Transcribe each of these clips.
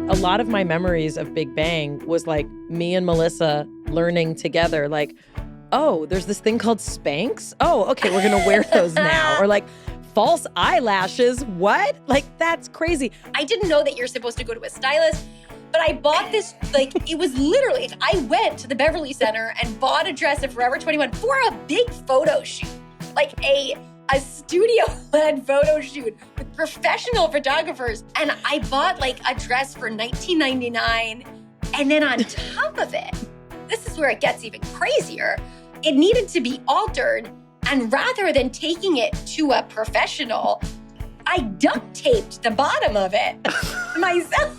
a lot of my memories of Big Bang was like me and Melissa learning together, like, oh, there's this thing called Spanx. Oh, okay, we're going to wear those now. Or like false eyelashes. What? Like, that's crazy. I didn't know that you're supposed to go to a stylist, but I bought this, like, it was literally, I went to the Beverly Center and bought a dress at Forever 21 for a big photo shoot. Like a studio-led photo shoot with professional photographers. And I bought like a dress for $19.99. And then on top of it, this is where it gets even crazier, it needed to be altered. And rather than taking it to a professional, I duct taped the bottom of it myself,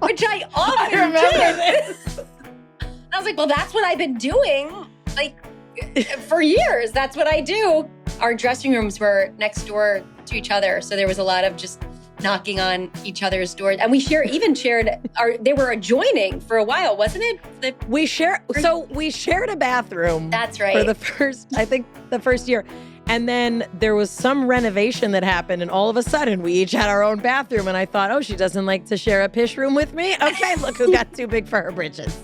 which I often did. I was like, well, that's what I've been doing, like, for years. That's what I do. Our dressing rooms were next door to each other, so there was a lot of just knocking on each other's doors. And we shared they were adjoining for a while, wasn't it? We shared a bathroom. That's right. For the first year. And then there was some renovation that happened, and all of a sudden we each had our own bathroom. And I thought, oh, she doesn't like to share a pish room with me? Okay, look who got too big for her britches.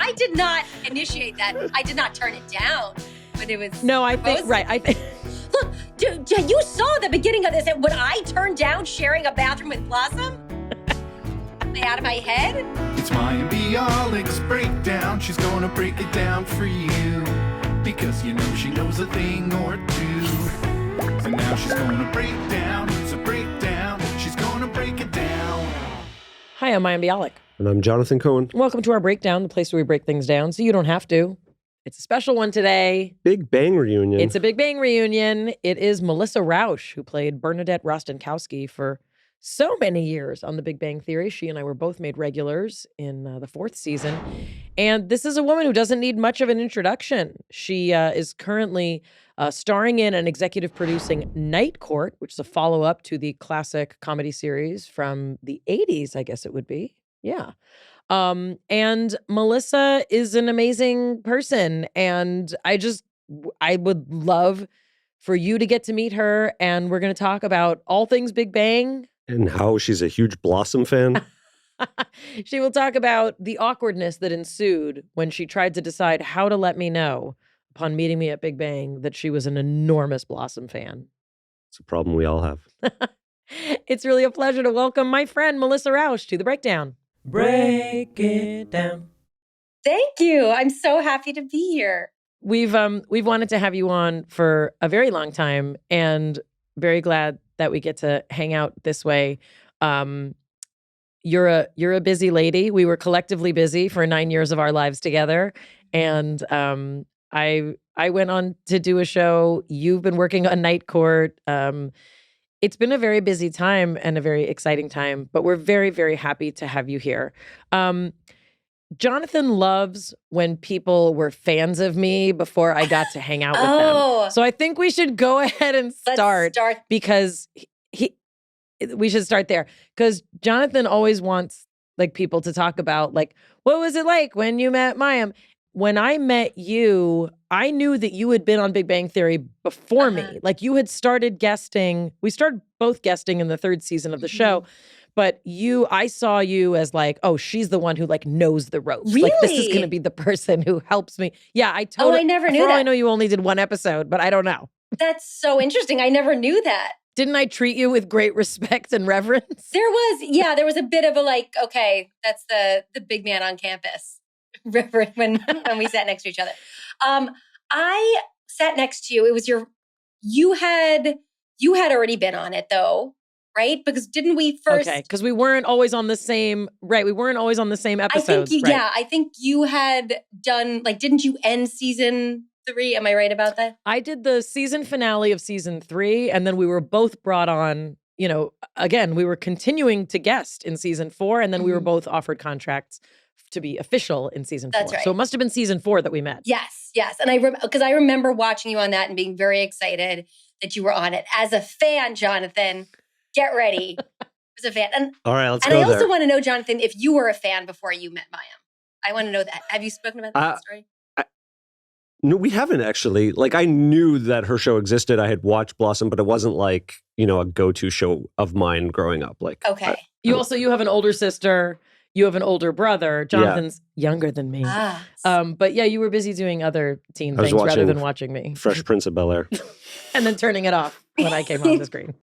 I did not initiate that. I did not turn it down, but it was. No, I think. Look, you saw the beginning of this. And would I turn down sharing a bathroom with Blossom? Am I out of my head? It's Mayim Bialik's breakdown. She's gonna break it down for you. Because you know she knows a thing or two. And now she's gonna break down. It's a breakdown. She's gonna break it down. Hi, I'm Mayim Bialik. And I'm Jonathan Cohen. Welcome to our breakdown, the place where we break things down so you don't have to. It's a special one today. Big Bang reunion. It's a Big Bang reunion. It is Melissa Rauch, who played Bernadette Rostenkowski for so many years on The Big Bang Theory. She and I were both made regulars in the 4th season. And this is a woman who doesn't need much of an introduction. She is currently starring in and executive producing Night Court, which is a follow-up to the classic comedy series from the 80s, I guess it would be. Yeah. And Melissa is an amazing person. And I would love for you to get to meet her. And we're going to talk about all things Big Bang. And how she's a huge Blossom fan. She will talk about the awkwardness that ensued when she tried to decide how to let me know upon meeting me at Big Bang that she was an enormous Blossom fan. It's a problem we all have. It's really a pleasure to welcome my friend Melissa Rauch to The Breakdown. Break it down. Thank you. I'm so happy to be here. We've wanted to have you on for a very long time, and very glad that we get to hang out this way. You're a busy lady. We were collectively busy for 9 years of our lives together, and I went on to do a show. You've been working on Night Court. It's been a very busy time and a very exciting time, but we're very, very happy to have you here. Jonathan loves when people were fans of me before I got to hang out with them. So I think we should go ahead and start. Because we should start there. Because Jonathan always wants like people to talk about like, what was it like when you met Mayim? When I met you, I knew that you had been on Big Bang Theory before me. Like you had started guesting. We started both guesting in the 3rd season of the show. But I saw you as like, oh, she's the one who like knows the ropes. Really? Like this is going to be the person who helps me. Yeah, I totally. Oh, I never knew for that. all I know, you only did one episode, but I don't know. That's so interesting. I never knew that. Didn't I treat you with great respect and reverence? There was a bit of a like, okay, that's the big man on campus. when we sat next to each other. I sat next to you. It was you had already been on it though, right? Because didn't we first? Okay, because we weren't always on the same, right? We weren't always on the same episodes. I think you had done, like, didn't you end season 3? Am I right about that? I did the season finale of season 3, and then we were both brought on, again, we were continuing to guest in season 4, and then we were both offered contracts to be official in season 4. That's right. So it must have been season 4 that we met. Yes. And because I remember watching you on that and being very excited that you were on it. As a fan, Jonathan, get ready. As a fan. And, all right, let's go there. And I there. also want to know, Jonathan, if you were a fan before you met Mayim. I want to know that. Have you spoken about that story? No, we haven't actually. Like, I knew that her show existed. I had watched Blossom, but it wasn't like, a go-to show of mine growing up. Like, okay. You have an older sister. You have an older brother. Jonathan's younger than me. But yeah, you were busy doing other teen things rather than watching me. Fresh Prince of Bel-Air. And then turning it off when I came on the screen.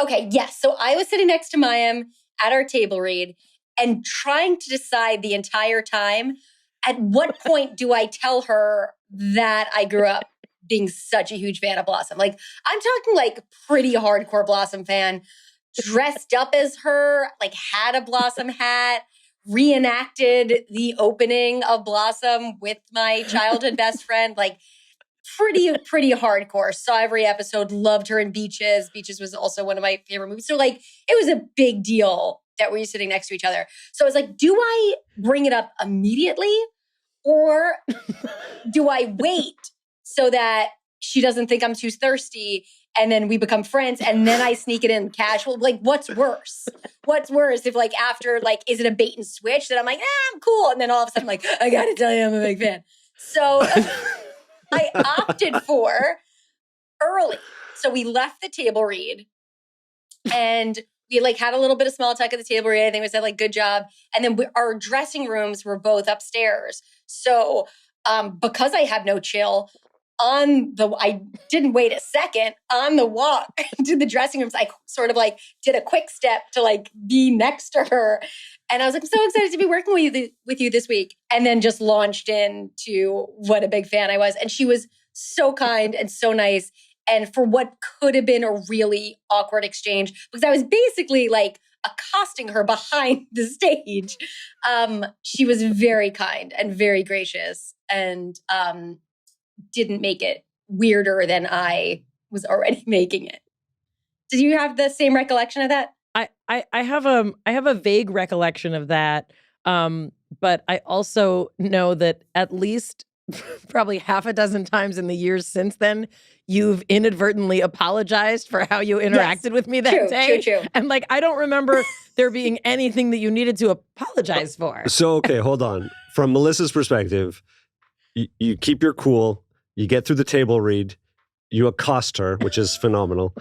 Okay, yes. So I was sitting next to Mayim at our table read and trying to decide the entire time, at what point do I tell her that I grew up being such a huge fan of Blossom? Like, I'm talking like pretty hardcore Blossom fan, dressed up as her, like had a Blossom hat, reenacted the opening of Blossom with my childhood best friend, like pretty hardcore. Saw every episode, loved her in Beaches. Beaches was also one of my favorite movies. So like, it was a big deal that we were sitting next to each other. So I was like, do I bring it up immediately or do I wait so that she doesn't think I'm too thirsty and then we become friends and then I sneak it in casual? Like, what's worse? What's worse if like after, like, is it a bait and switch that I'm like, I'm cool. And then all of a sudden, like, I got to tell you, I'm a big fan. So I opted for early. So we left the table read and we like had a little bit of small talk at the table read. I think we said like, good job. And then our dressing rooms were both upstairs. So because I had no chill, I didn't wait a second on the walk to the dressing rooms. I sort of like did a quick step to like be next to her. And I was like, I'm so excited to be working with you this week. And then just launched into what a big fan I was. And she was so kind and so nice. And for what could have been a really awkward exchange, because I was basically like accosting her behind the stage. She was very kind and very gracious and didn't make it weirder than I was already making it. Did you have the same recollection of that? I have a vague recollection of that. But I also know that at least probably half a dozen times in the years since then, you've inadvertently apologized for how you interacted with me that day. True. And like, I don't remember there being anything that you needed to apologize for. So, okay, hold on. From Melissa's perspective, you keep your cool, you get through the table read, you accost her, which is phenomenal.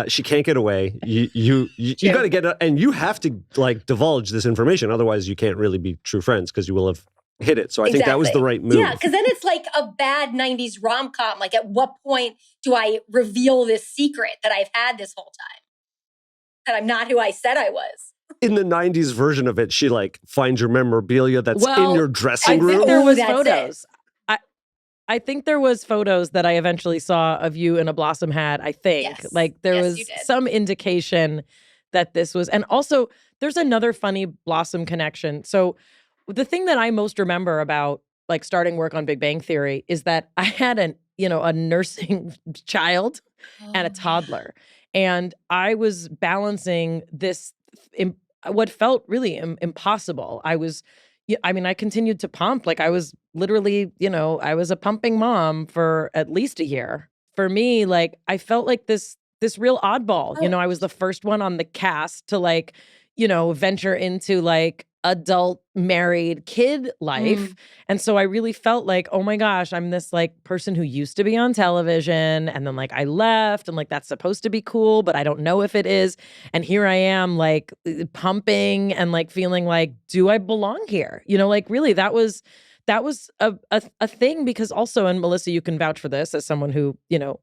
She can't get away. You got to get, and you have to like divulge this information. Otherwise, you can't really be true friends because you will have hit it. So I think that was the right move. Yeah, because then it's like a bad 90s rom-com. Like, at what point do I reveal this secret that I've had this whole time? That I'm not who I said I was. In the 90s version of it, she like finds your memorabilia that's in your dressing room. I think there was photos. I think there was photos that I eventually saw of you in a Blossom hat, I think. Yes. Like there was some indication that this was, and also there's another funny Blossom connection. So the thing that I most remember about like starting work on Big Bang Theory is that I had a nursing child and a toddler. And I was balancing this, what felt really impossible. I continued to pump. Like I was literally, I was a pumping mom for at least a year. For me, like I felt like this real oddball. I was the first one on the cast to like, venture into like adult married kid life. And so I really felt like, oh my gosh, I'm this like person who used to be on television and then like I left and like that's supposed to be cool, but I don't know if it is. And here I am like pumping and like feeling like, do I belong here? Like really that was a thing because also, and Melissa, you can vouch for this as someone who,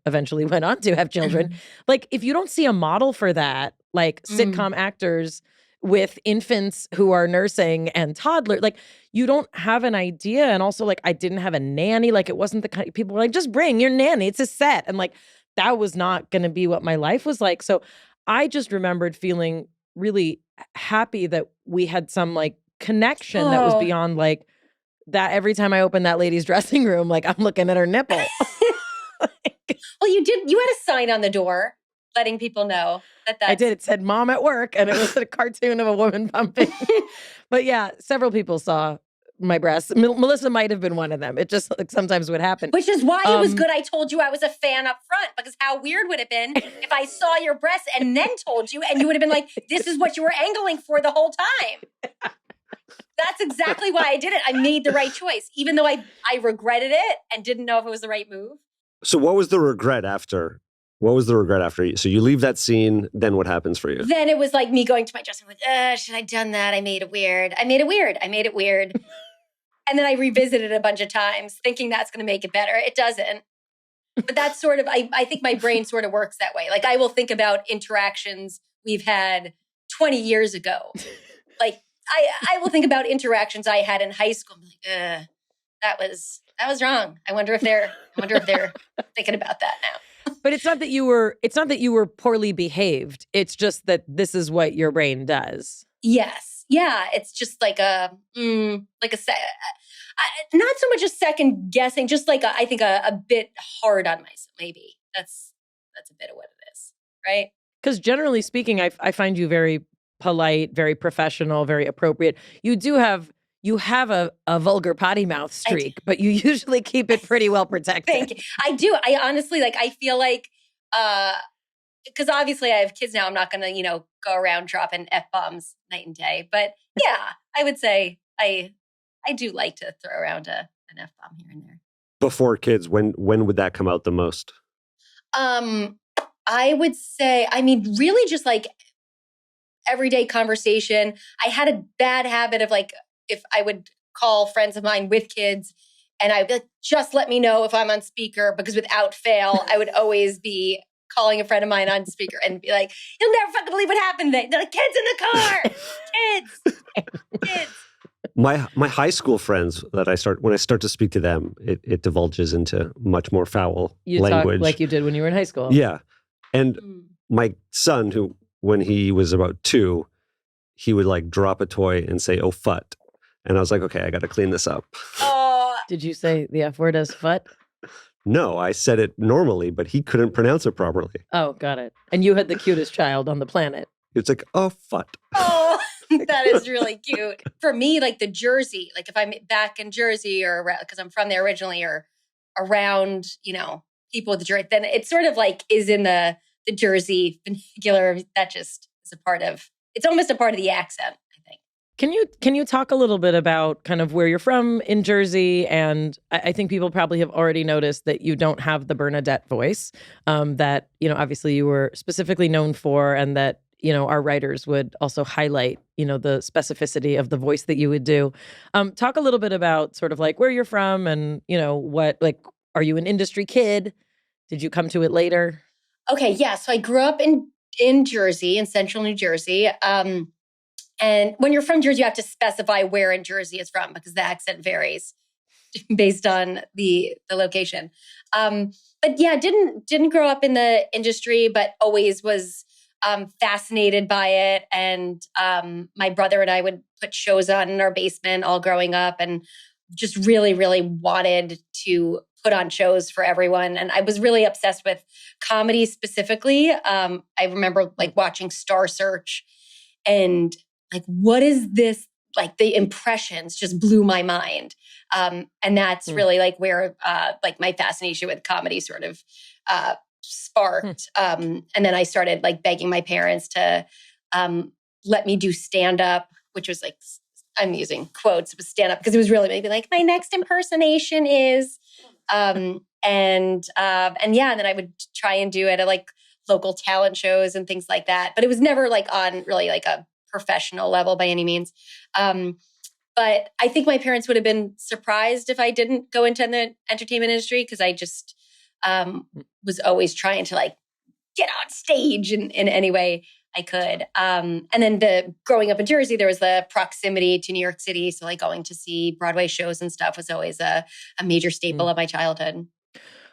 eventually went on to have children. Like if you don't see a model for that, like sitcom actors with infants who are nursing and toddler, like you don't have an idea. And also like, I didn't have a nanny. Like it wasn't the kind of people were like, just bring your nanny. It's a set. And like, that was not going to be what my life was like. So I just remembered feeling really happy that we had some like connection that was beyond like that. Every time I opened that lady's dressing room, like I'm looking at her nipple. Well, you had a sign on the door letting people know that I did. It said mom at work and it was a cartoon of a woman pumping. But yeah, several people saw my breasts. Melissa might have been one of them. It just like sometimes would happen. Which is why it was good I told you I was a fan up front, because how weird would it have been if I saw your breasts and then told you and you would have been like, this is what you were angling for the whole time. That's exactly why I did it. I made the right choice, even though I regretted it and didn't know if it was the right move. So what was the regret after? What was the regret after you? So you leave that scene, then what happens for you? Then it was like me going to my dressing room, like, should I have done that? I made it weird. And then I revisited it a bunch of times thinking that's going to make it better. It doesn't. But that's sort of, I think my brain sort of works that way. Like I will think about interactions we've had 20 years ago. Like I will think about interactions I had in high school. I'm like, that was wrong. I wonder if they're thinking about that now. But it's not that you were poorly behaved. It's just that this is what your brain does. Yes. Yeah. It's just like not so much a second guessing, just like I think a bit hard on myself. Maybe that's a bit of what it is. Right. Because generally speaking, I find you very polite, very professional, very appropriate. You have a vulgar potty mouth streak, but you usually keep it pretty well protected. Thank you. I do. I honestly, I feel like, because obviously I have kids now, I'm not going to, go around dropping F-bombs night and day. But yeah, I would say I do like to throw around an F-bomb here and there. Before kids, when would that come out the most? I would say, really just like everyday conversation. I had a bad habit of if I would call friends of mine with kids and I'd be like, just let me know if I'm on speaker, because without fail, I would always be calling a friend of mine on speaker and be like, you'll never fucking believe what happened today. They're like, kids in the car, kids. My high school friends that when I start to speak to them, it divulges into much more foul language. Talk like you did when you were in high school. Yeah. And my son, who when he was about 2, he would drop a toy and say, "Oh, fut." And I was like, okay, I got to clean this up. Did you say the F word as fut? No, I said it normally, but he couldn't pronounce it properly. Oh, got it. And you had the cutest child on the planet. It's like, oh, fut. Oh, that is really cute. For me, the Jersey, if I'm back in Jersey or because I'm from there originally or around, people with the Jersey, then it's sort of is in the Jersey vernacular. That just is it's almost a part of the accent, I think. Can you talk a little bit about kind of where you're from in Jersey? And I think people probably have already noticed that you don't have the Bernadette voice that, obviously you were specifically known for, and that, our writers would also highlight, the specificity of the voice that you would do. Talk a little bit about sort of where you're from and, what, are you an industry kid? Did you come to it later? Okay. Yeah. So I grew up in Jersey, in central New Jersey. And when you're from Jersey, you have to specify where in Jersey it's from because the accent varies based on the location. But yeah, didn't grow up in the industry, but always was fascinated by it. And my brother and I would put shows on in our basement all growing up and just really, really wanted to put on shows for everyone. And I was really obsessed with comedy specifically. I remember watching Star Search and what is this? The impressions just blew my mind. And that's really where my fascination with comedy sort of sparked. And then I started begging my parents to let me do stand-up, which was I'm using quotes, it was stand-up because it was really maybe my next impersonation is. And then I would try and do it at local talent shows and things like that. But it was never on really a professional level by any means. But I think my parents would have been surprised if I didn't go into the entertainment industry because I just was always trying to get on stage in any way I could. And then growing up in Jersey, there was the proximity to New York City. So going to see Broadway shows and stuff was always a major staple of my childhood.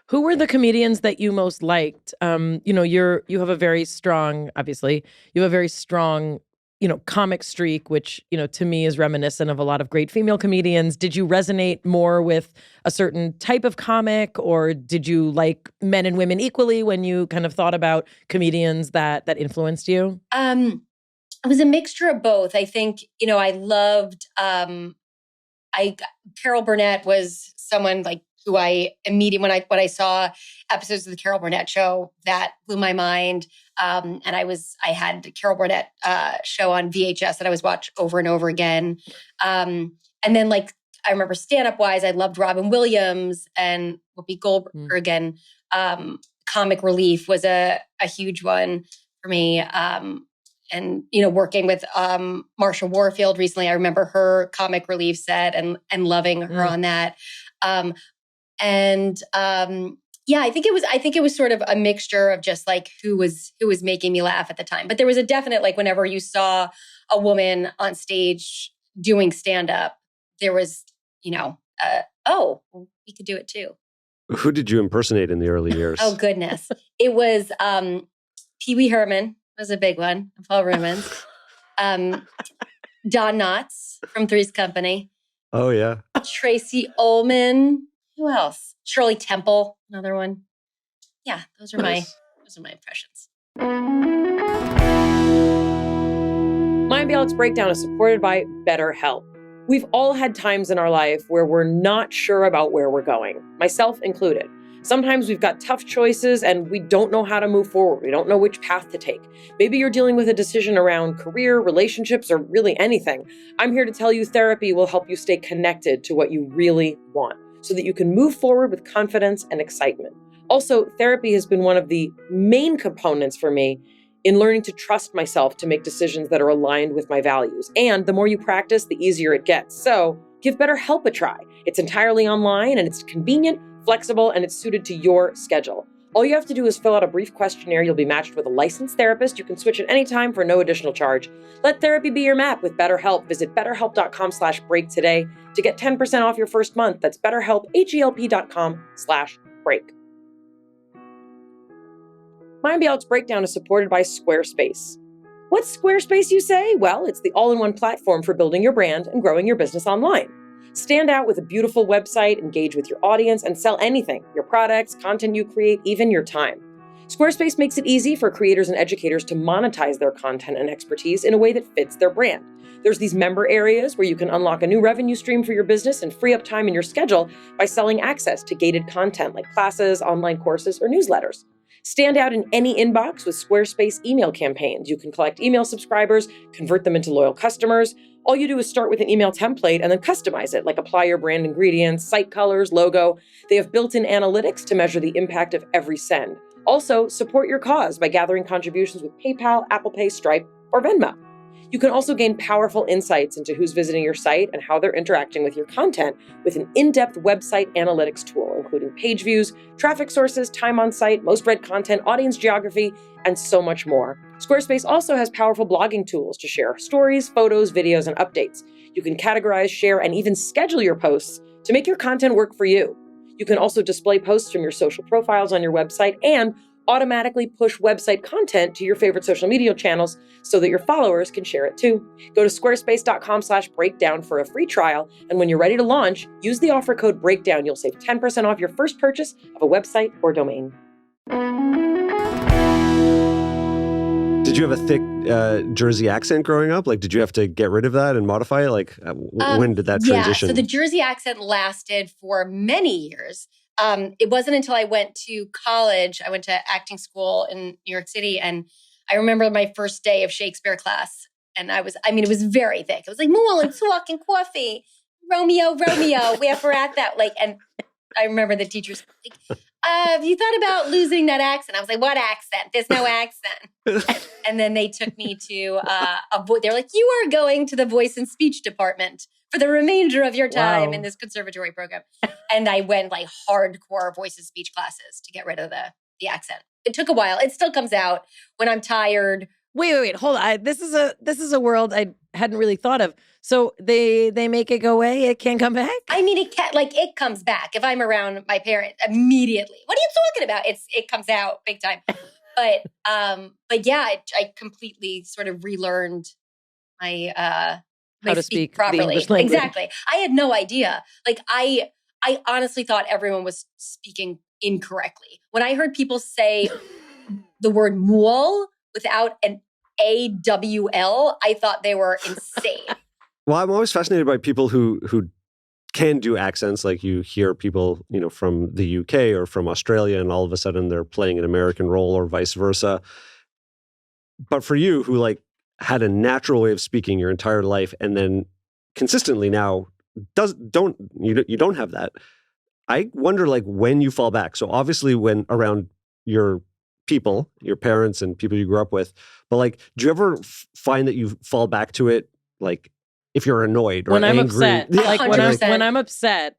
Who were the comedians that you most liked? You have a very strong, obviously, comic streak, which, to me is reminiscent of a lot of great female comedians. Did you resonate more with a certain type of comic, or did you like men and women equally when you kind of thought about comedians that influenced you? It was a mixture of both. I think, I loved, Carol Burnett was someone who I immediately, when I saw episodes of the Carol Burnett show, that blew my mind. And I had the Carol Burnett show on VHS that I was watch over and over again. And then I remember stand-up wise, I loved Robin Williams and Whoopi Goldberg and comic relief was a huge one for me. And, working with Marsha Warfield recently, I remember her comic relief set and loving her on that. I think it was sort of a mixture of just like who was making me laugh at the time. But there was a definite, like, whenever you saw a woman on stage doing stand-up, there was, we could do it too. Who did you impersonate in the early years? Oh, goodness. It was Pee Wee Herman was a big one, Paul Rumens. Don Knotts from Three's Company. Oh, yeah. Tracy Ullman. Who else? Shirley Temple, another one. Yeah, those are my impressions. Mayim Bialik's Breakdown is supported by BetterHelp. We've all had times in our life where we're not sure about where we're going, myself included. Sometimes we've got tough choices and we don't know how to move forward. We don't know which path to take. Maybe you're dealing with a decision around career, relationships, or really anything. I'm here to tell you therapy will help you stay connected to what you really want so that you can move forward with confidence and excitement. Also, therapy has been one of the main components for me in learning to trust myself to make decisions that are aligned with my values. And the more you practice, the easier it gets. So give BetterHelp a try. It's entirely online and it's convenient, flexible, and it's suited to your schedule. All you have to do is fill out a brief questionnaire. You'll be matched with a licensed therapist. You can switch at any time for no additional charge. Let therapy be your map with BetterHelp. Visit betterhelp.com/break today to get 10% off your first month. That's BetterHelp, HELP.com/break. Mayim Bialik's Breakdown is supported by Squarespace. What's Squarespace, you say? Well, it's the all-in-one platform for building your brand and growing your business online. Stand out with a beautiful website, engage with your audience, and sell anything, your products, content you create, even your time. Squarespace makes it easy for creators and educators to monetize their content and expertise in a way that fits their brand. There's these member areas where you can unlock a new revenue stream for your business and free up time in your schedule by selling access to gated content like classes, online courses, or newsletters. Stand out in any inbox with Squarespace email campaigns. You can collect email subscribers, convert them into loyal customers. All you do is start with an email template and then customize it, like apply your brand ingredients, site colors, logo. They have built-in analytics to measure the impact of every send. Also, support your cause by gathering contributions with PayPal, Apple Pay, Stripe, or Venmo. You can also gain powerful insights into who's visiting your site and how they're interacting with your content with an in-depth website analytics tool, including page views, traffic sources, time on site, most read content, audience geography, and so much more. Squarespace also has powerful blogging tools to share stories, photos, videos, and updates. You can categorize, share, and even schedule your posts to make your content work for you. You can also display posts from your social profiles on your website and automatically push website content to your favorite social media channels so that your followers can share it too. Go to squarespace.com/breakdown for a free trial. And when you're ready to launch, use the offer code BREAKDOWN. You'll save 10% off your first purchase of a website or domain. Did you have a thick Jersey accent growing up? Like, did you have to get rid of that and modify it? Like, when did that transition? Yeah, so the Jersey accent lasted for many years. It wasn't until I went to college, I went to acting school in New York City, and I remember my first day of Shakespeare class, and it was very thick. It was like, Mool and Talk and Coffee, Romeo, we're at that. Like, and I remember the teachers like, have you thought about losing that accent? I was like, what accent? There's no accent. And then they took me to they're like, you are going to the voice and speech department for the remainder of your time in this conservatory program. And I went like hardcore voice and speech classes to get rid of the accent. It took a while. It still comes out when I'm tired. Wait, hold on. This is a world I hadn't really thought of. So they make it go away? It can't come back? I mean, it comes back. If I'm around my parents immediately. What are you talking about? It comes out big time. But yeah, I completely sort of relearned my how to speak properly. The English language. Exactly. I had no idea. Like I honestly thought everyone was speaking incorrectly. When I heard people say the word mool without an AWL, I thought they were insane. Well, I'm always fascinated by people who can do accents. Like you hear people, from the UK or from Australia, and all of a sudden they're playing an American role or vice versa. But for you, who had a natural way of speaking your entire life, and then consistently now you don't have that. I wonder when you fall back. So obviously when around your people, your parents and people you grew up with. But like, do you ever find that you fall back to it, like if you're annoyed or when I'm angry? upset, Yeah. like when I'm upset.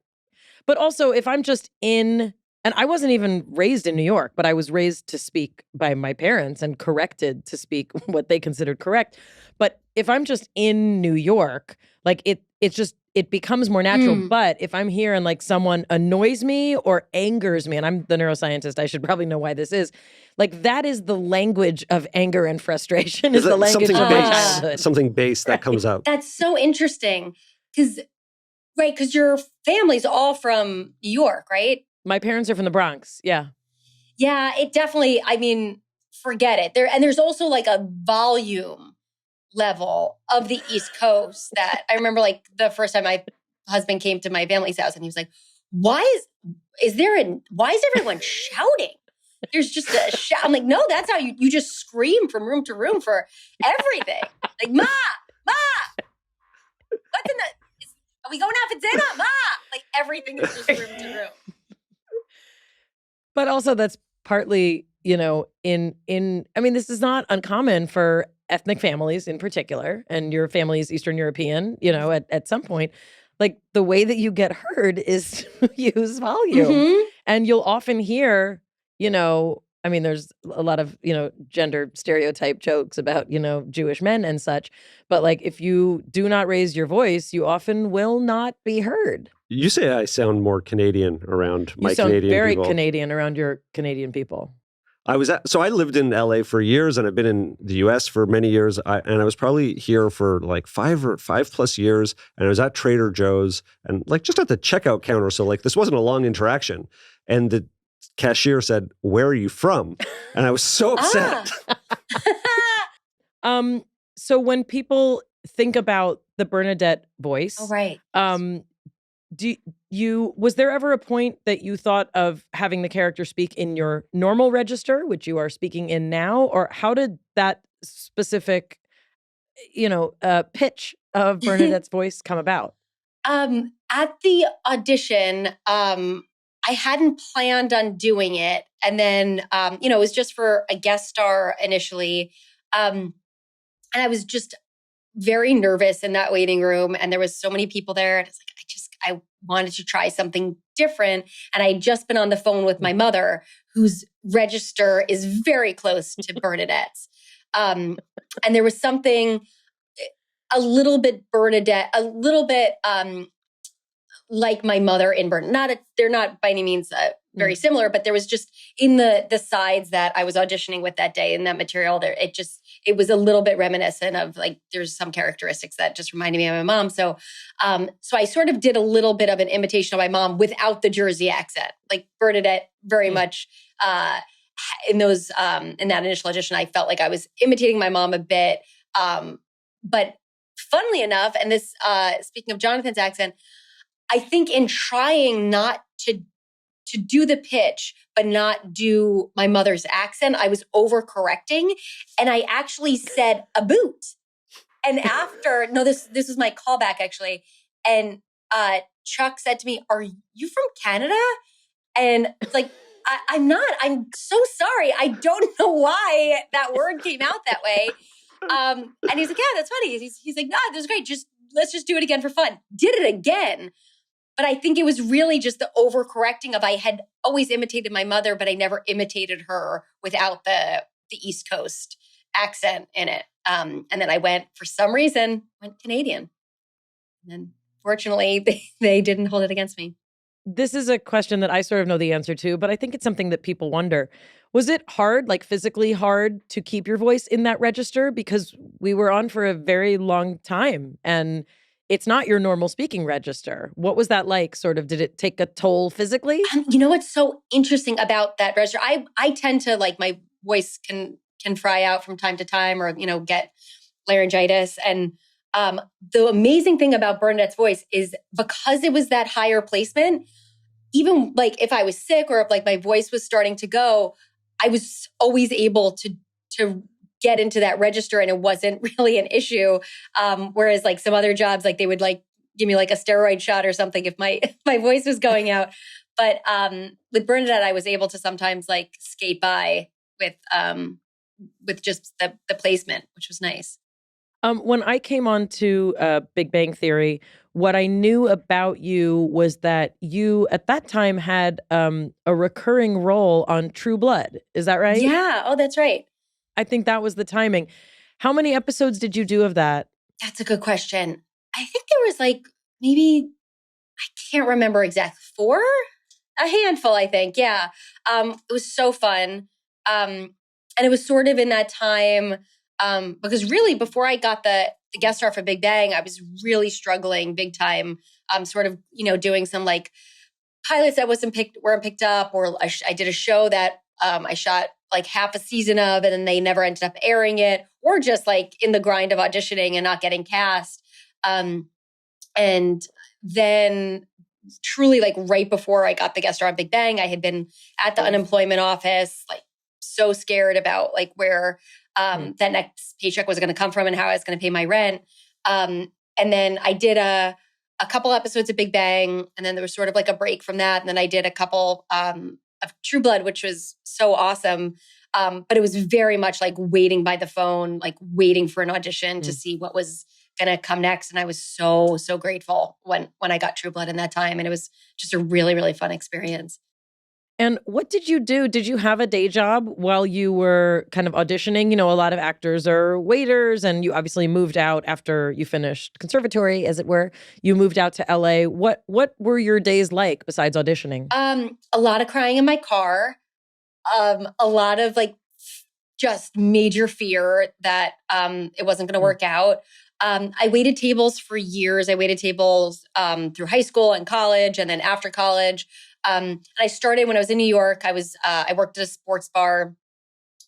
But also, if I'm just in, and I wasn't even raised in New York, but I was raised to speak by my parents and corrected to speak what they considered correct. But if I'm just in New York, like it becomes more natural. But if I'm here and like someone annoys me or angers me, and I'm the neuroscientist, I should probably know why this is. Like that is the language of anger and frustration. Is the language of my childhood. Something base that comes up. That's so interesting because your family's all from New York, right? My parents are from the Bronx. Yeah. Yeah, it definitely, I mean, forget it. There's also like a volume level of the East Coast that I remember like the first time my husband came to my family's house and he was like, why is everyone shouting? There's just a shout. I'm like, no, that's how you just scream from room to room for everything. Like, Ma, what's in are we going out for dinner? Ma! Like everything is just room to room. But also that's partly, you know, I mean, this is not uncommon for ethnic families in particular, and your family is Eastern European, you know, at some point. Like the way that you get heard is to use volume. Mm-hmm. And you'll often hear, you know, I mean, there's a lot of, you know, gender stereotype jokes about, you know, Jewish men and such. But like, if you do not raise your voice, you often will not be heard. You say I sound more Canadian around my Canadian people. You sound very Canadian around your Canadian people. So I lived in LA for years and I've been in the US for many years. And I was probably here for like 5+ years. And I was at Trader Joe's and like just at the checkout counter. So like this wasn't a long interaction. And the cashier said, "Where are you from?" And I was so upset. So when people think about the Bernadette voice, Oh, right. Was there ever a point that you thought of having the character speak in your normal register, which you are speaking in now, or how did that specific, you know, pitch of Bernadette's voice come about? At the audition, I hadn't planned on doing it. And then, you know, it was just for a guest star initially. And I was just very nervous in that waiting room. And there was so many people there. And it's like, I wanted to try something different. And I had just been on the phone with my mother, whose register is very close to Bernadette's. And there was something a little bit Bernadette, a little bit like my mother in Bernadette. They're not by any means very similar, but there was just in the sides that I was auditioning with that day in that material there, it was a little bit reminiscent of like, there's some characteristics that just reminded me of my mom. So I sort of did a little bit of an imitation of my mom without the Jersey accent. Like Bernadette very much in that initial audition, I felt like I was imitating my mom a bit. But funnily enough, and this, speaking of Jonathan's accent, I think in trying not to do the pitch, but not do my mother's accent, I was overcorrecting. And I actually said a boot. And this was my callback actually. And Chuck said to me, "Are you from Canada?" And it's like, I'm not. I'm so sorry. I don't know why that word came out that way. And he's like, "Yeah, that's funny." He's like, "No, that's great. Let's just do it again for fun." Did it again. But I think it was really just the overcorrecting of I had always imitated my mother, but I never imitated her without the East Coast accent in it. And then I went Canadian. And then fortunately, they didn't hold it against me. This is a question that I sort of know the answer to, but I think it's something that people wonder. Was it hard, like physically hard, to keep your voice in that register? Because we were on for a very long time and it's not your normal speaking register. What was that like? Sort of, did it take a toll physically? You know what's so interesting about that register? I tend to like my voice can fry out from time to time, or get laryngitis. And the amazing thing about Bernadette's voice is because it was that higher placement. Even like if I was sick or if like my voice was starting to go, I was always able to get into that register and it wasn't really an issue. Whereas like some other jobs, like they would like give me like a steroid shot or something if my voice was going out. But with Bernadette, I was able to sometimes like skate by with just the placement, which was nice. When I came on to Big Bang Theory, what I knew about you was that you, at that time, had a recurring role on True Blood. Is that right? Yeah. Oh, that's right. I think that was the timing. How many episodes did you do of that? That's a good question. I think there was like maybe, I can't remember exact, 4? A handful, I think. Yeah. It was so fun. And it was sort of in that time, because really before I got the guest star for Big Bang, I was really struggling big time. Sort of, doing some like pilots that weren't picked up, or I did a show that I shot like half a season of, and then they never ended up airing it, or just like in the grind of auditioning and not getting cast. And then truly like right before I got the guest star on Big Bang, I had been at the unemployment office, like so scared about like where that next paycheck was going to come from and how I was going to pay my rent. And then I did a couple episodes of Big Bang, and then there was sort of like a break from that. And then I did a couple of True Blood, which was so awesome. But it was very much like waiting by the phone, like waiting for an audition to see what was going to come next. And I was so, so grateful when I got True Blood in that time. And it was just a really, really fun experience. And what did you do? Did you have a day job while you were kind of auditioning? A lot of actors are waiters, and you obviously moved out after you finished conservatory, as it were. You moved out to LA. What were your days like besides auditioning? A lot of crying in my car. A lot of like just major fear that it wasn't going to work out. I waited tables for years. I waited tables through high school and college, and then after college. And I started when I was in New York. I worked at a sports bar.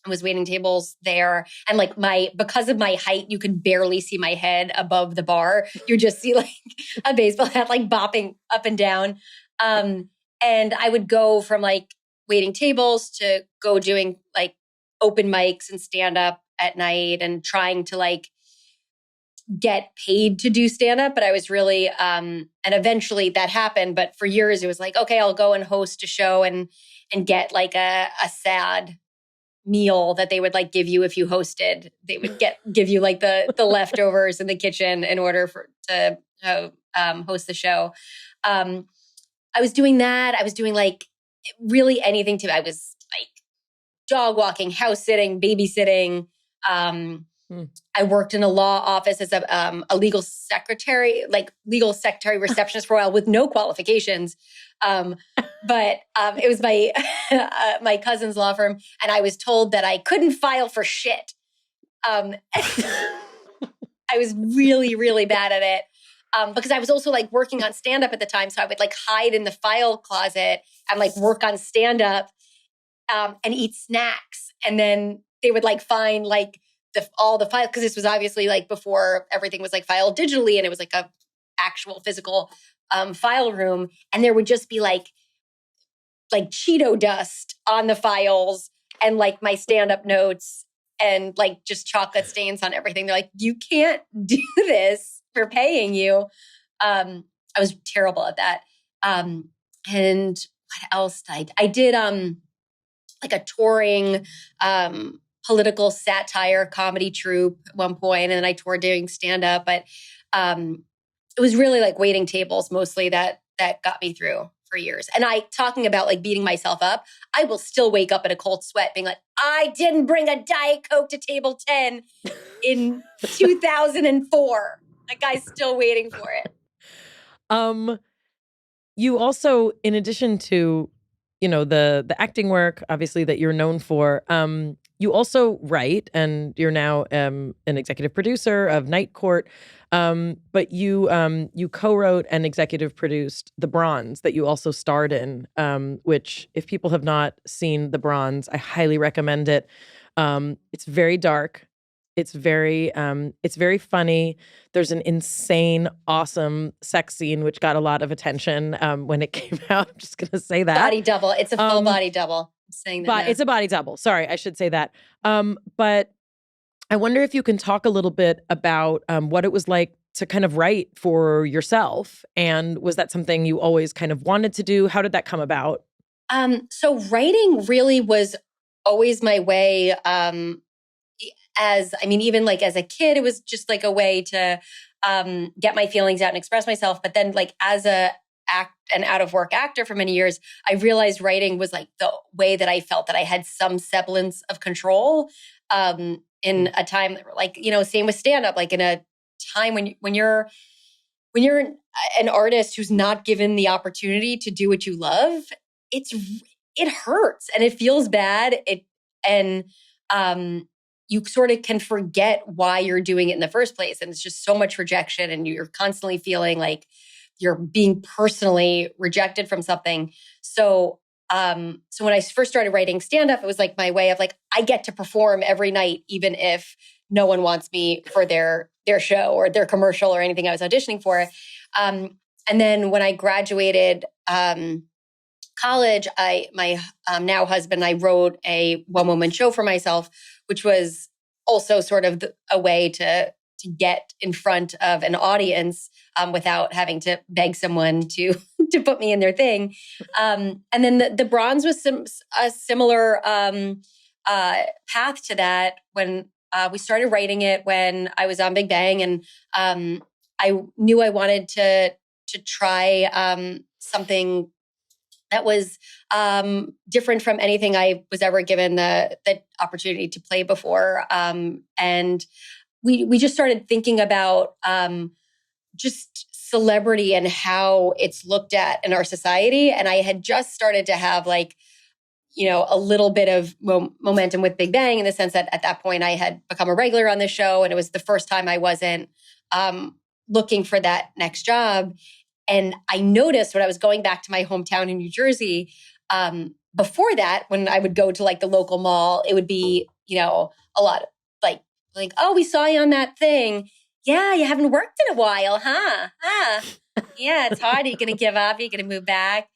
I was waiting tables there. And like because of my height, you can barely see my head above the bar. You just see like a baseball hat like bopping up and down. And I would go from like waiting tables to go doing like open mics and stand up at night and trying to like get paid to do stand-up. But I was really, and eventually that happened. But for years it was like, okay, I'll go and host a show and get like a sad meal that they would like give you if you hosted. They would give you like the leftovers in the kitchen in order to host the show. I was doing that. I was doing like really anything I was like dog walking, house sitting, babysitting. I worked in a law office as a legal secretary receptionist for a while with no qualifications. But it was my my cousin's law firm, and I was told that I couldn't file for shit. I was really, really bad at it because I was also like working on stand-up at the time. So I would like hide in the file closet and like work on stand-up and eat snacks. And then they would like find like all the files, because this was obviously like before everything was like filed digitally, and it was like a actual physical file room. And there would just be like Cheeto dust on the files and like my stand-up notes and like just chocolate stains on everything. They're like, you can't do this. We're paying you. I was terrible at that. And what else did I did like a touring political satire comedy troupe at one point, and then I toured doing stand-up. But it was really like waiting tables mostly that got me through for years. And talking about like beating myself up, I will still wake up in a cold sweat being like, I didn't bring a Diet Coke to table 10 in 2004. That guy's still waiting for it. You also, in addition to, the acting work, obviously, that you're known for, you also write, and you're now an executive producer of Night Court. But you co-wrote and executive produced The Bronze, that you also starred in, which, if people have not seen The Bronze, I highly recommend it. It's very dark. It's very funny. There's an insane, awesome sex scene, which got a lot of attention when it came out. I'm just gonna say that. Body double. It's a full body double. I'm saying that. But it's a body double. Sorry, I should say that. But I wonder if you can talk a little bit about what it was like to kind of write for yourself? And was that something you always kind of wanted to do? How did that come about? So writing really was always my way. Even like as a kid, it was just like a way to get my feelings out and express myself. But then like as an out of work actor for many years, I realized writing was like the way that I felt that I had some semblance of control in a time that like, same with stand up, like in a time when you're an artist who's not given the opportunity to do what you love, it hurts and it feels bad. You sort of can forget why you're doing it in the first place. And it's just so much rejection and you're constantly feeling like you're being personally rejected from something. So when I first started writing stand-up, it was like my way of like, I get to perform every night, even if no one wants me for their show or their commercial or anything I was auditioning for. And then when I graduated college, my now husband and I wrote a one-woman show for myself, which was also sort of a way to get in front of an audience without having to beg someone to put me in their thing. And then the Bronze was a similar path to that when we started writing it when I was on Big Bang, and I knew I wanted to try something that was different from anything I was ever given the opportunity to play before. And we just started thinking about just celebrity and how it's looked at in our society. And I had just started to have like, a little bit of momentum with Big Bang in the sense that at that point I had become a regular on the show. And it was the first time I wasn't looking for that next job. And I noticed when I was going back to my hometown in New Jersey, before that, when I would go to like the local mall, it would be, a lot of like, oh, we saw you on that thing. Yeah, you haven't worked in a while, huh? Yeah, it's hard. Are you going to give up? Are you going to move back?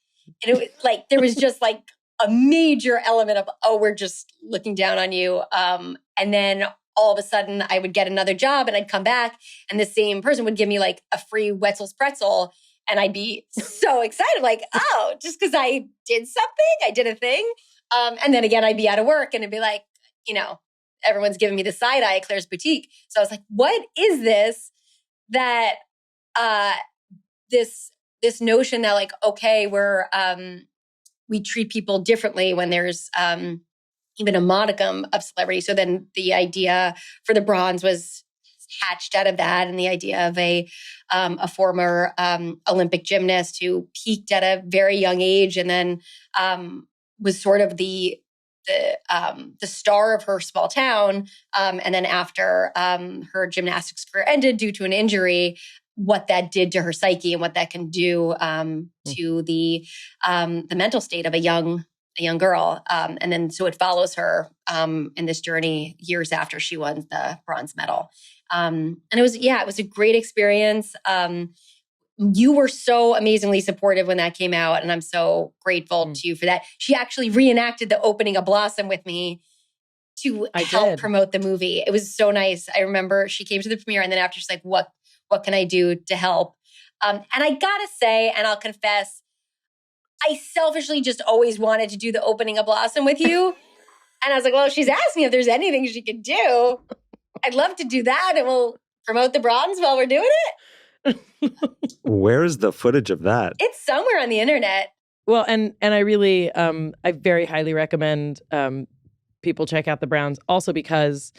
And it was like, there was just like a major element of, oh, we're just looking down on you. And then all of a sudden I would get another job and I'd come back and the same person would give me like a free Wetzel's pretzel. And I'd be so excited, like, oh, just because I did something, I did a thing. And then again, I'd be out of work and it'd be like, everyone's giving me the side eye at Claire's Boutique. So I was like, what is this that this notion that like, okay, we treat people differently when there's even a modicum of celebrity. So then the idea for the Bronze was hatched out of that, and the idea of a former Olympic gymnast who peaked at a very young age and then was sort of the star of her small town. And then after her gymnastics career ended due to an injury, what that did to her psyche and what that can do to the mental state of a young girl. And then so it follows her in this journey years after she won the bronze medal. And it was a great experience. You were so amazingly supportive when that came out, and I'm so grateful to you for that. She actually reenacted the opening of Blossom with me to help promote the movie. It was so nice. I remember she came to the premiere, and then after she's like, what can I do to help? And I gotta say, and I'll confess, I selfishly just always wanted to do the opening of Blossom with you. And I was like, well, if she's asked me if there's anything she could do, I'd love to do that, and we'll promote the Bronze while we're doing it. Where is the footage of that? It's somewhere on the internet. Well, and I really, I very highly recommend people check out the Browns also because,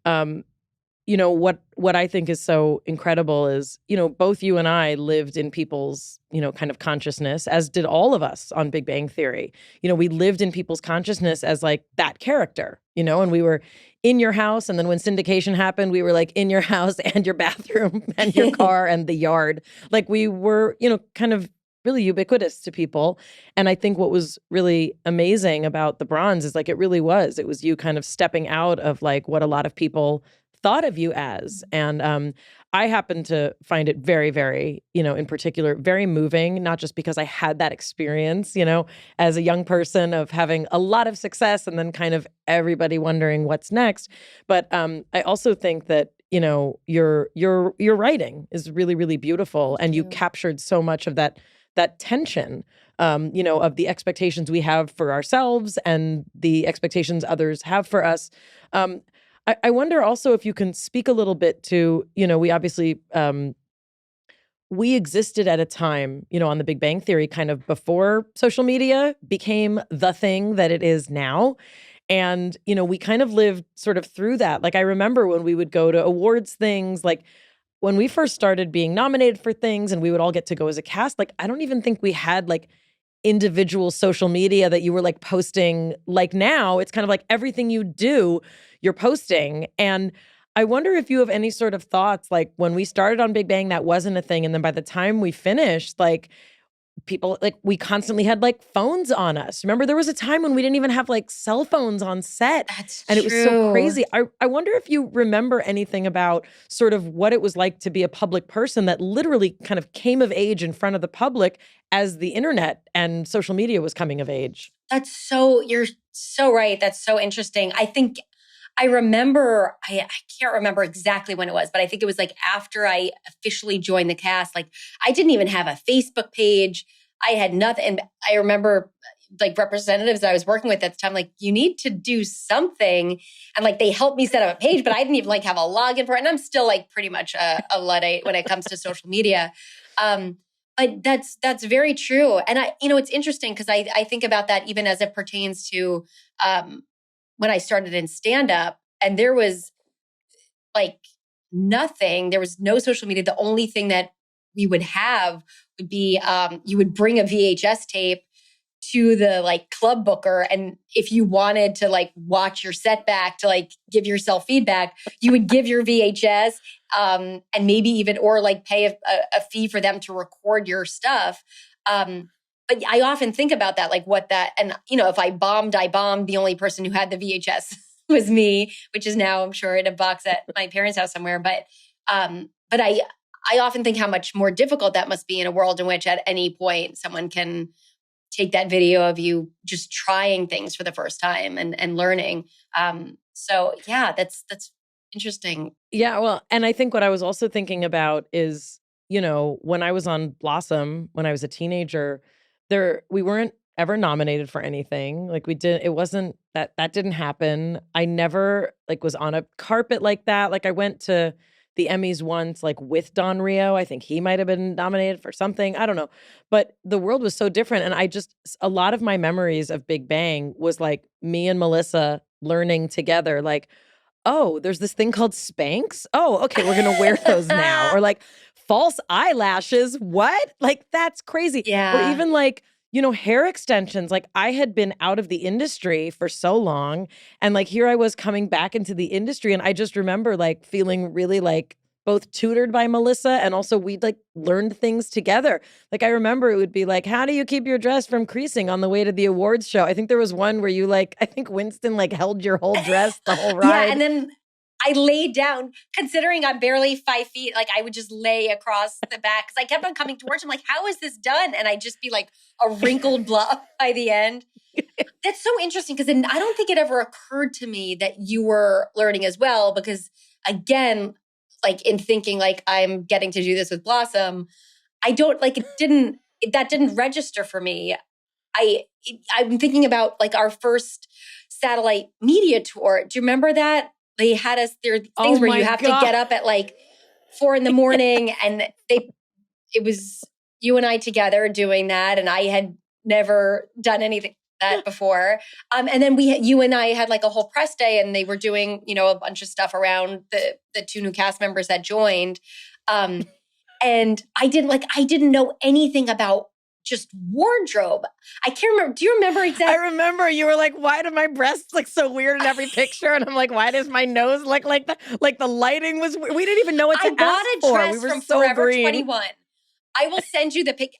what I think is so incredible is, both you and I lived in people's, kind of consciousness, as did all of us on Big Bang Theory. We lived in people's consciousness as like that character, and we were in your house. And then when syndication happened, we were like in your house and your bathroom and your car and the yard. Like we were, kind of really ubiquitous to people. And I think what was really amazing about the Bronze is like, it was you kind of stepping out of like what a lot of people thought of you as. And I happen to find it very, very, in particular, very moving, not just because I had that experience, as a young person of having a lot of success and then kind of everybody wondering what's next. But I also think that, you know, your writing is really, really beautiful. And you captured so much of that tension, you know, of the expectations we have for ourselves and the expectations others have for us. I wonder also if you can speak a little bit to, you know, we obviously, we existed at a time, you know, on the Big Bang Theory, kind of before social media became the thing that it is now. And, you know, we kind of lived sort of through that. Like, I remember when we would go to awards things, like when we first started being nominated for things and we would all get to go as a cast, like, I don't even think we had like individual social media that you were like posting. Like now, it's kind of like everything you do, you're posting. And I wonder if you have any sort of thoughts, like when we started on Big Bang, that wasn't a thing. And then by the time we finished, like people, like we constantly had like phones on us. Remember, there was a time when we didn't even have like cell phones on set. That's and true. It was so crazy. I wonder if you remember anything about sort of what it was like to be a public person that literally kind of came of age in front of the public as the internet and social media was coming of age. You're so right. That's so interesting. I think I remember, I can't remember exactly when it was, but I think it was like after I officially joined the cast, like I didn't even have a Facebook page. I had nothing. And I remember like representatives that I was working with at the time, like, you need to do something. And like, they helped me set up a page, but I didn't even like have a login for it. And I'm still like pretty much a Luddite when it comes to social media. But that's very true. And it's interesting because I think about that even as it pertains to, when I started in stand-up, and there was like nothing, there was no social media. The only thing that we would have would be, you would bring a VHS tape to the like club booker. And if you wanted to like watch your set back to like give yourself feedback, you would give your VHS and maybe even, or like pay a fee for them to record your stuff. But I often think about that, like what that, and if I bombed. The only person who had the VHS was me, which is now I'm sure in a box at my parents' house somewhere. But I often think how much more difficult that must be in a world in which at any point someone can take that video of you just trying things for the first time and learning. So yeah, that's interesting. Yeah, well, and I think what I was also thinking about is, when I was on Blossom, when I was a teenager, we weren't ever nominated for anything. Like it wasn't that didn't happen. I never like was on a carpet like that. Like I went to the Emmys once, like with Don Rio. I think he might've been nominated for something. I don't know. But the world was so different. And a lot of my memories of Big Bang was like me and Melissa learning together, like, oh, there's this thing called Spanx. Oh, okay, we're going to wear those now. Or like false eyelashes. What? Like, that's crazy. Yeah. Or even like, hair extensions. Like I had been out of the industry for so long. And like, here I was coming back into the industry. And I just remember like feeling really like both tutored by Melissa and also we'd like learned things together. Like I remember it would be like, how do you keep your dress from creasing on the way to the awards show? I think there was one where you I think Winston like held your whole dress the whole ride. Yeah, and then I laid down, considering I'm barely 5 feet, like I would just lay across the back because I kept on coming towards him like, how is this done? And I'd just be like a wrinkled blob by the end. That's so interesting because I don't think it ever occurred to me that you were learning as well because again, like in thinking like I'm getting to do this with Blossom, I don't like that didn't register for me. I'm thinking about like our first satellite media tour. Do you remember that? They had us, there are things where you have to get up at like 4 a.m. and it was you and I together doing that. And I had never done anything that before. And then you and I had like a whole press day and they were doing, a bunch of stuff around the 2 new cast members that joined. And I didn't know anything about just wardrobe. I can't remember. Do you remember exactly? I remember you were like, why do my breasts look so weird in every picture? And I'm like, why does my nose look like that? Like the lighting was, we didn't even know what to ask for. I bought a dress we were from so Forever green. 21. I will send you the pic.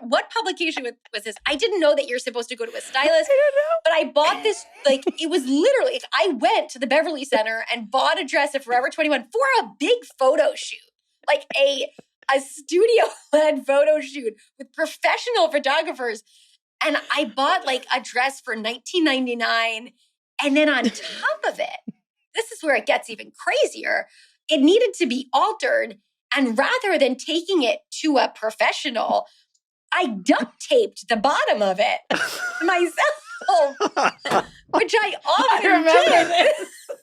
What publication was this? I didn't know that you're supposed to go to a stylist. I don't know. But I bought this, like, it was literally, I went to the Beverly Center and bought a dress at Forever 21 for a big photo shoot. Like a studio-led photo shoot with professional photographers. And I bought like a dress for $19.99. And then on top of it, this is where it gets even crazier. it needed to be altered. And rather than taking it to a professional, I duct taped the bottom of it myself, which I often remember did. this. And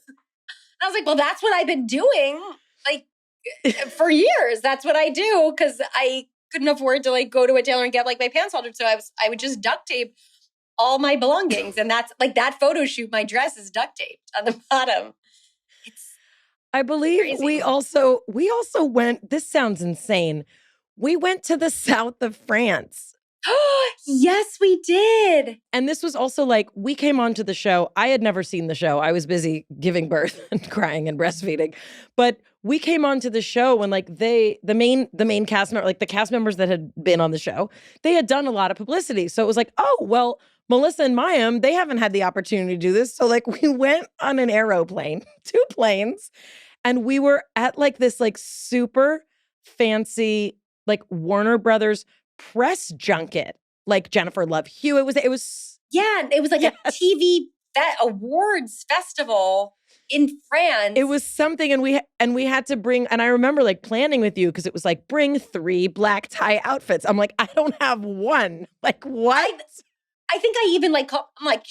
I was like, well, that's what I've been doing like for years. That's what I do because I couldn't afford to like go to a tailor and get like my pants altered. So I would just duct tape all my belongings. And that's like that photo shoot, my dress is duct taped on the bottom. I believe Crazy. we also went, this sounds insane. We went to the south of France. Yes, we did. And this was also like, we came onto the show. I had never seen the show. I was busy giving birth and crying and breastfeeding. But we came onto the show when like the main cast member, like the cast members that had been on the show, they had done a lot of publicity. So it was like, oh, well, Melissa and Mayim, they haven't had the opportunity to do this. So like we went on an aeroplane, 2 planes, and we were at like this like super fancy like Warner Brothers press junket, like Jennifer Love Hewitt was. It was like a TV awards festival in France. It was something, and we had to bring. And I remember like planning with you because it was like bring 3 black tie outfits. I'm like, I don't have one. Like what? I think I even like. I'm like,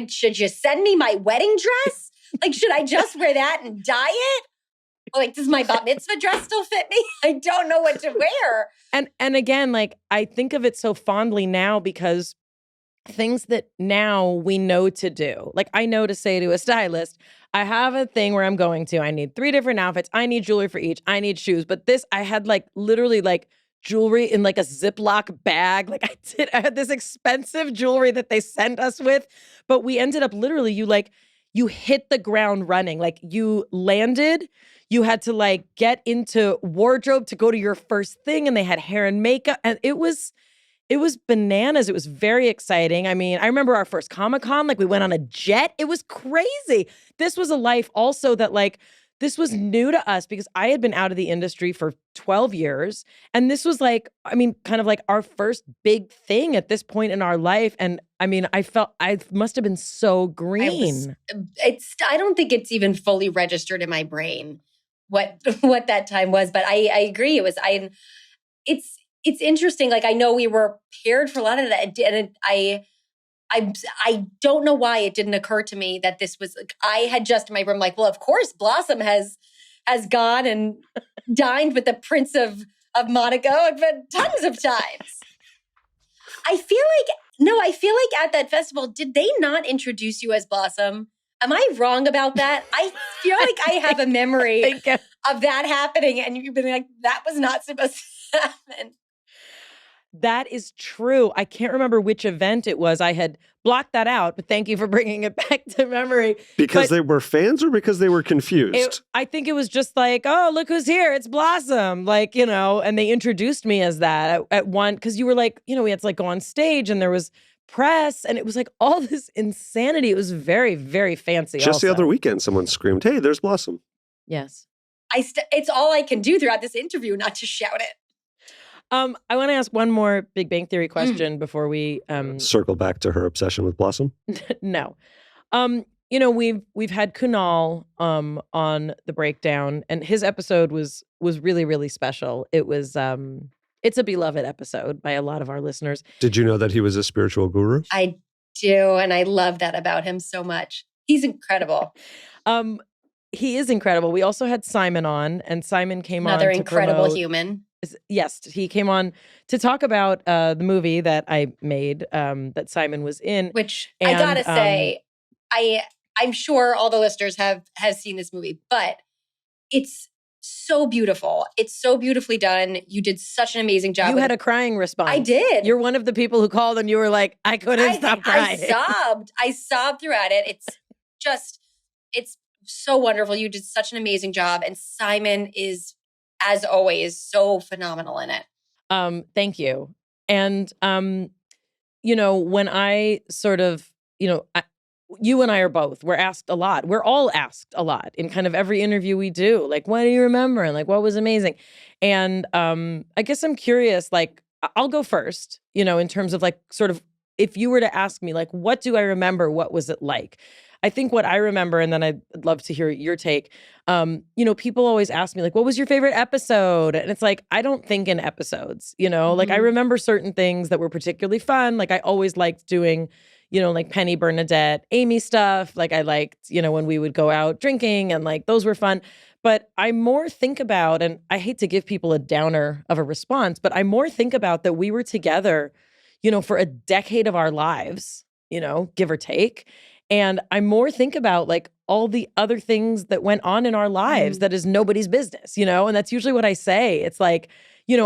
should you send me my wedding dress? Like, should I just wear that and dye it? Like, does my bat mitzvah dress still fit me? I don't know what to wear. And again, like I think of it so fondly now because things that now we know to do. Like I know to say to a stylist, I have a thing where I'm going to. I need 3 different outfits. I need jewelry for each. I need shoes. But this, I had like literally like jewelry in like a Ziploc bag. Like I had this expensive jewelry that they sent us with. But we ended up literally, you hit the ground running. Like you landed, you had to like get into wardrobe to go to your first thing, and they had hair and makeup, and it was bananas. It was very exciting. I mean, I remember our first Comic-Con, like we went on a jet. It was crazy. This was a life also that like, this was new to us because I had been out of the industry for 12 years. And this was like, I mean, kind of like our first big thing at this point in our life. And I mean, I felt I must have been so green. I don't think it's even fully registered in my brain what that time was, but I agree. It's interesting. Like I know we were prepared for a lot of that, and I don't know why it didn't occur to me that this was. Like, I had just in my room like, well, of course, Blossom has gone and dined with the Prince of Monaco tons of times. I feel like at that festival, did they not introduce you as Blossom? Am I wrong about that? I feel like I have a memory of that happening, and you've been like, that was not supposed to happen. That is true. I can't remember which event it was. I had blocked that out, but thank you for bringing it back to memory. Because they were fans or because they were confused? I think it was just like, oh, look who's here. It's Blossom. Like, and they introduced me as that at one, because you were like, we had to like go on stage and there was press and it was like all this insanity. It was very, very fancy. Just the other weekend, someone screamed, hey, there's Blossom. Yes. It's all I can do throughout this interview, not to shout it. I want to ask one more Big Bang Theory question before we circle back to her obsession with Blossom. No. We've had Kunal on the breakdown, and his episode was really, really special. It was it's a beloved episode by a lot of our listeners. Did you know that he was a spiritual guru? I do, and I love that about him so much. He's incredible. He is incredible. We also had Simon on, and Simon came on. Another to incredible promote, human. Yes, he came on to talk about the movie that I made that Simon was in. Which I gotta say, I'm sure all the listeners have seen this movie, but it's so beautiful. It's so beautifully done. You did such an amazing job. You had a crying response. I did. You're one of the people who called and you were like, I couldn't stop crying. I sobbed throughout it. It's so wonderful. You did such an amazing job. And Simon is, as always, so phenomenal in it. Thank you. And, when I sort of, you and I are both, we're asked a lot. We're all asked a lot in kind of every interview we do. Like, what do you remember? And like, what was amazing? And I guess I'm curious, like, I'll go first, in terms of like, sort of, if you were to ask me, like, what do I remember? What was it like? I think what I remember, and then I'd love to hear your take. People always ask me like, what was your favorite episode? And it's like, I don't think in episodes, like I remember certain things that were particularly fun. Like I always liked doing, like Penny, Bernadette, Amy stuff. Like I liked, when we would go out drinking and like those were fun. But I more think about, and I hate to give people a downer of a response, but I more think about that we were together, for a decade of our lives, give or take. And I more think about like all the other things that went on in our lives that is nobody's business, and that's usually what I say. It's like,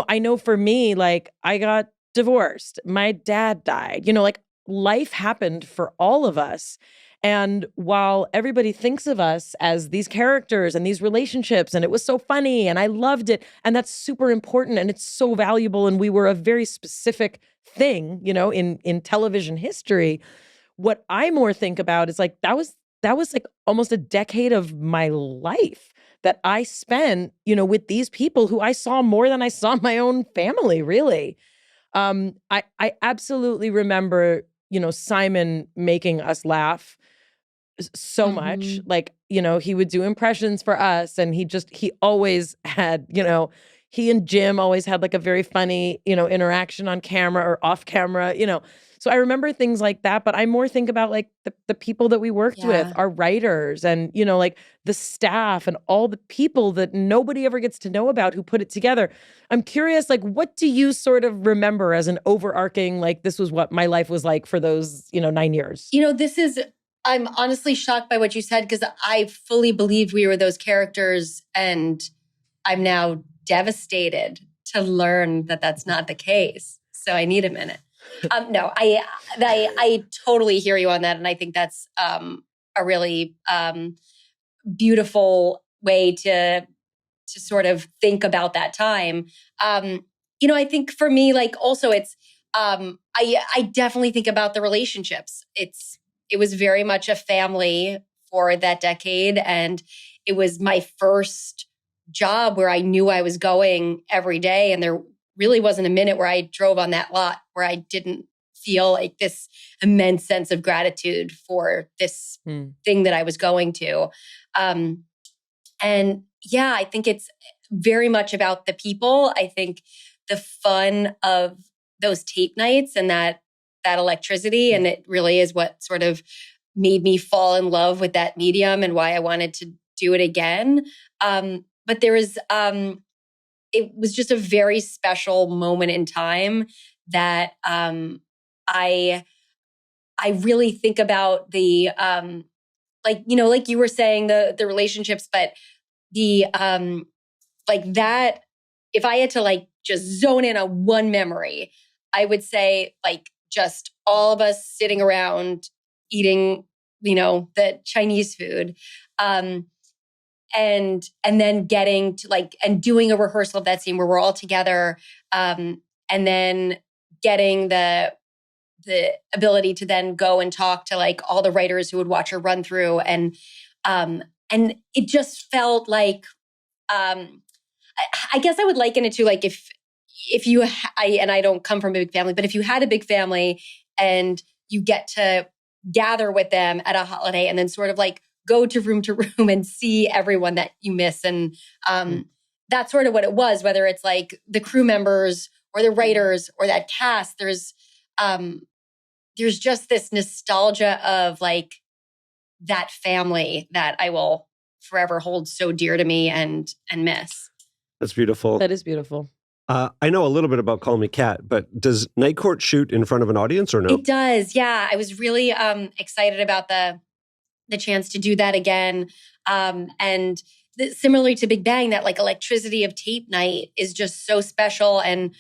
I know for me, like I got divorced, my dad died, like life happened for all of us. And while everybody thinks of us as these characters and these relationships, and it was so funny and I loved it, and that's super important and it's so valuable, and we were a very specific thing, in television history, what I more think about is like that was like almost a decade of my life that I spent, with these people who I saw more than I saw my own family, really. I absolutely remember, Simon making us laugh so much. Like, he would do impressions for us, and he always had, he and Jim always had like a very funny, interaction on camera or off camera, So I remember things like that, but I more think about like the people that we worked with, our writers, and, like the staff and all the people that nobody ever gets to know about who put it together. I'm curious, like, what do you sort of remember as an overarching, like, this was what my life was like for those, 9 years? I'm honestly shocked by what you said, because I fully believe we were those characters, and I'm now devastated to learn that that's not the case. So I need a minute. No, I totally hear you on that, and I think that's a really beautiful way to sort of think about that time. I think for me, like also it's I definitely think about the relationships. It was very much a family for that decade. And it was my first job where I knew I was going every day. And there really wasn't a minute where I drove on that lot where I didn't feel like this immense sense of gratitude for this thing that I was going to. And yeah, I think it's very much about the people. I think the fun of those tape nights and that electricity. And it really is what sort of made me fall in love with that medium and why I wanted to do it again. But there was, it was just a very special moment in time that I really think about the, like you were saying, the relationships, but the, like that, if I had to like just zone in on one memory, I would say like just all of us sitting around eating, the Chinese food. And then getting to like, and doing a rehearsal of that scene where we're all together. And then getting the ability to then go and talk to like all the writers who would watch her run through. And it just felt like, I guess I would liken it to like, if you, and I don't come from a big family, but if you had a big family and you get to gather with them at a holiday and then sort of like go to room and see everyone that you miss. And that's sort of what it was, whether it's like the crew members or the writers or that cast, there's just this nostalgia of like that family that I will forever hold so dear to me and miss. That's beautiful. That is beautiful. I know a little bit about Call Me Kat, but does Night Court shoot in front of an audience or no? It does, yeah. I was really excited about the chance to do that again. And similarly to Big Bang, that like electricity of tape night is just so special. And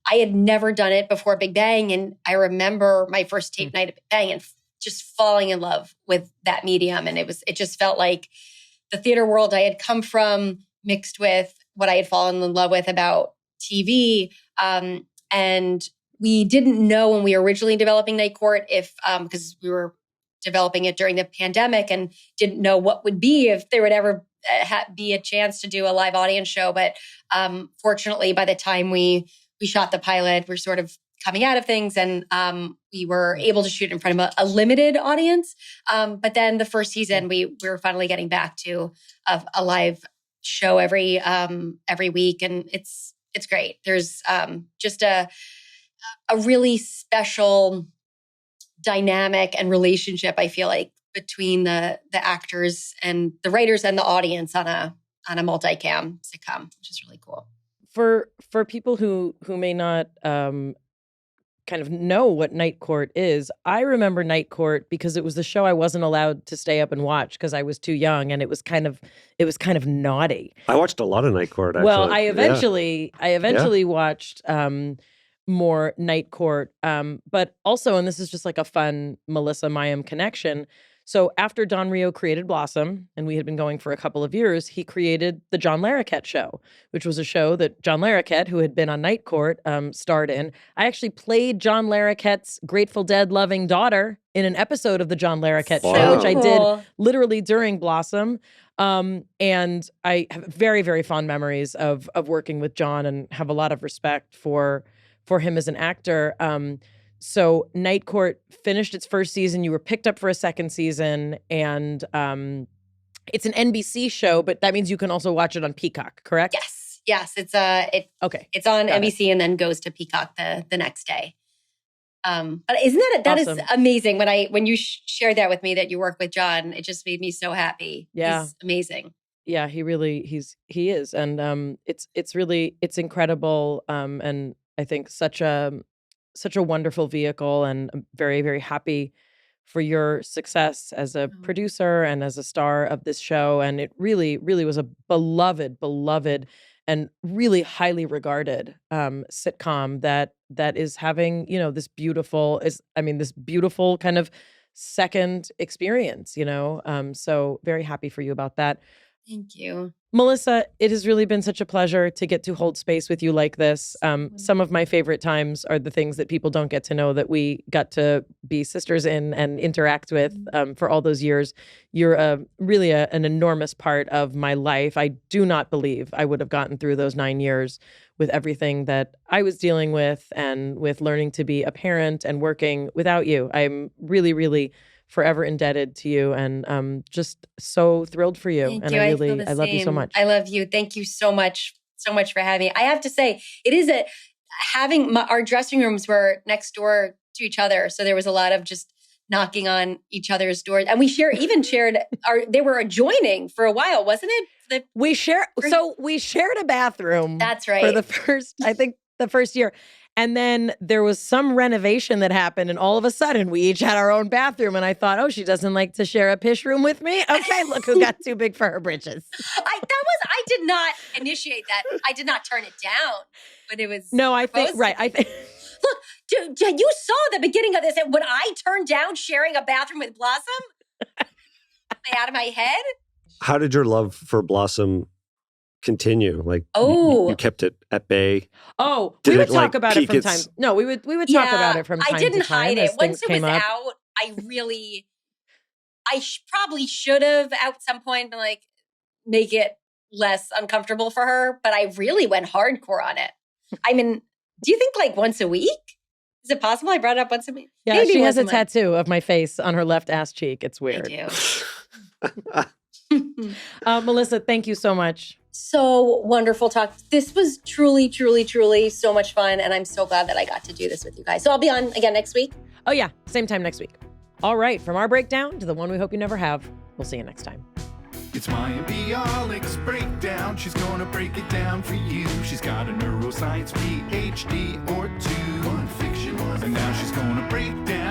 I had never done it before Big Bang. And I remember my first tape night at Big Bang and just falling in love with that medium. And it just felt like the theater world I had come from mixed with what I had fallen in love with about TV. And we didn't know when we were originally developing Night Court if, because we were developing it during the pandemic and didn't know what would be if there would ever be a chance to do a live audience show. But fortunately, by the time we shot the pilot, we're sort of coming out of things. And we were able to shoot in front of a limited audience. But then the first season, we were finally getting back to a live show every week. And it's great. There's just a really special dynamic and relationship, I feel like, between the actors and the writers and the audience on a multicam sitcom, which is really cool. For people who may not kind of know what Night Court is, I remember Night Court because it was the show I wasn't allowed to stay up and watch because I was too young, and it was kind of naughty. I watched a lot of Night Court, actually. Well, I eventually watched more Night Court, but also, and this is just like a fun Melissa Mayim connection. So after Don Rio created Blossom, and we had been going for a couple of years, he created the John Larroquette Show, which was a show that John Larroquette, who had been on Night Court, starred in. I actually played John Larroquette's Grateful Dead loving daughter in an episode of the John Larroquette Show, which I did literally during Blossom. And I have very, very fond memories of working with John and have a lot of respect for him as an actor. So Night Court finished its first season. You were picked up for a second season, and it's an NBC show, but that means you can also watch it on Peacock, correct? Yes. It's okay. It's on NBC and then goes to Peacock the next day. But isn't that awesome? Is amazing? When you shared that with me that you work with John, it just made me so happy. Yeah, he's amazing. Yeah, he is, and it's incredible, and I think such a wonderful vehicle, and I'm very, very happy for your success as a producer and as a star of this show. And it really, really was a beloved and really highly regarded sitcom that is having, this beautiful kind of second experience, so very happy for you about that. Thank you. Melissa, it has really been such a pleasure to get to hold space with you like this. Some of my favorite times are the things that people don't get to know that we got to be sisters in and interact with for all those years. You're really an enormous part of my life. I do not believe I would have gotten through those 9 years with everything that I was dealing with and with learning to be a parent and working without you. I'm really, really forever indebted to you, and just so thrilled for you. Thank and you. I love you so much. I love you. Thank you so much for having me. I have to say, it is our dressing rooms were next door to each other, so there was a lot of just knocking on each other's doors, and we shared they were adjoining for a while, wasn't it? We shared a bathroom. That's right. For the first year. And then there was some renovation that happened, and all of a sudden we each had our own bathroom. And I thought, oh, she doesn't like to share a pish room with me? Okay, look who got too big for her britches. I did not initiate that. I did not turn it down, but it was. No, I think. Look, you saw the beginning of this. And when I turned down sharing a bathroom with Blossom, am I out of my head? How did your love for Blossom continue? Like, you kept it at bay. Oh, we would talk about it from time. No, we would talk about it from time to time. I didn't hide it. Once it was up. out, I probably should have at some point been like, make it less uncomfortable for her. But I really went hardcore on it. I mean, do you think like once a week? Is it possible I brought it up once a week? Yeah, maybe she has a tattoo of my face on her left ass cheek. It's weird. I do. Melissa, thank you so much. So wonderful talk. This was truly, truly, truly so much fun. And I'm so glad that I got to do this with you guys. So I'll be on again next week. Oh, yeah. Same time next week. All right. From our breakdown to the one we hope you never have. We'll see you next time. It's Mayim Bialik's breakdown. She's gonna break it down for you. She's got a neuroscience PhD or two. One fiction, and now she's gonna break down